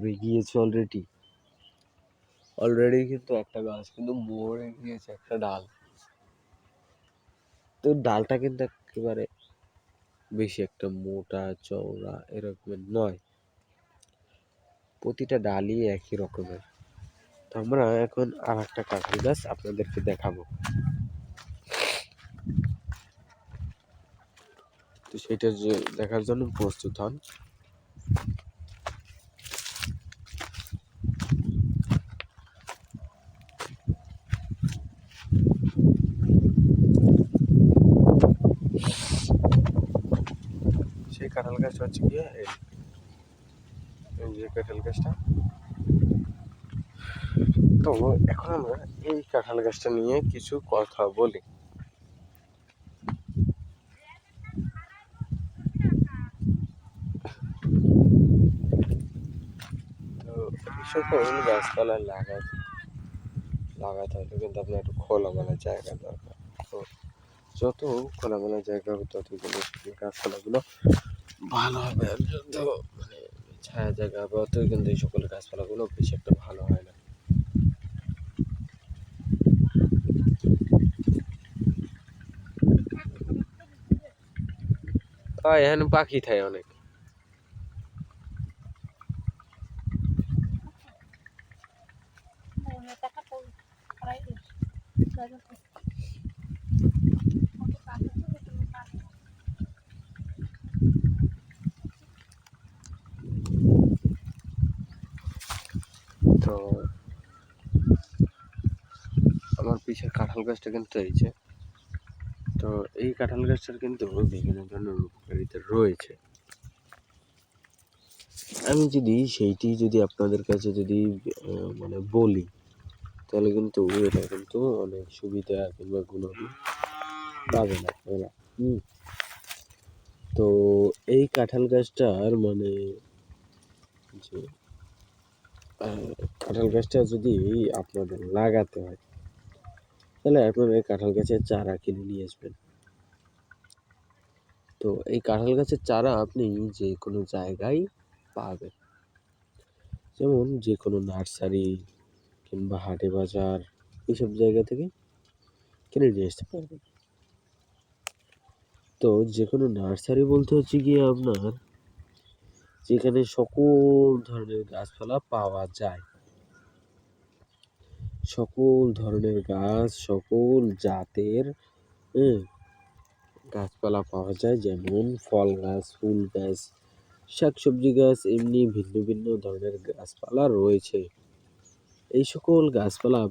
মরে গিয়েছে অলরেডি কিন্তু একটা গাছ কিন্তু মরে গিয়েছে, একটা ডাল। তো ডালটা কিন্তু একেবারে বেশি একটা মোটা চওড়া এরকমের নয়, প্রতিটা ডালই একই রকমের। তো আমরা এখন আর একটা কাঁঠাল গাছ আপনাদেরকে দেখাবো। তো সেটা যে দেখার জন্য প্রস্তুত হন। সেই কাঁঠাল গাছটা হচ্ছে গিয়ে এই যে কাঁঠাল গাছটা। তো এখন আমরা এই কাঁঠাল গাছটা নিয়ে কিছু কথা বলি। তো এই সকল গাছপালা লাগাতে হলে কিন্তু আপনার একটু খোলামেলা জায়গা দরকার। তো যত খোলামেলা জায়গা হবে তত কিন্তু গাছপালাগুলো ভালো হবে। আর যত মানে ছায়া জায়গা হবে অত কিন্তু এই সকল গাছপালাগুলো বেশি একটা ভালো হয় না। এখানে পাখি থাকে অনেক। তো আমার পিছের কাঁঠাল গাছটা কিন্তু এই যে, তো এই কাঁঠাল গাছটার কিন্তু বিভিন্ন ধরনের উপকারিতা রয়েছে। আমি যদি আপনাদের কাছে মানে বলি, তাহলে কিন্তু এটা কিন্তু অনেক সুবিধা কিংবা গুণাগুণ পাবেন আপনারা। তো এই কাঁঠাল গাছটার মানে যে কাঁঠাল গাছটা যদি আপনাদের লাগাতে হয়, তাহলে আপনারা এই কাঁঠাল গাছের চারা কিনে নিয়ে আসবেন। তো এই কাঁঠাল গাছের চারা আপনি যে কোনো জায়গায় পাবেন, যেমন যে কোনো নার্সারি কিংবা হাটে বাজার, এইসব জায়গা থেকে কিনে নিয়ে আসতে পারবেন। তো যে কোনো নার্সারি বলতে হচ্ছে গিয়ে আপনার যেখানে সকল ধরনের গাছপালা পাওয়া যায়, সকল ধরনের গাছ, সকল জাতের গাছপালা পাওয়া যায়, যেমন ফল গাছ, ফুল গাছ, শাকসবজি গাছ, এমনি ভিন্ন ভিন্ন ধরনের গাছপালা রয়েছে। এই সকল গাছপালা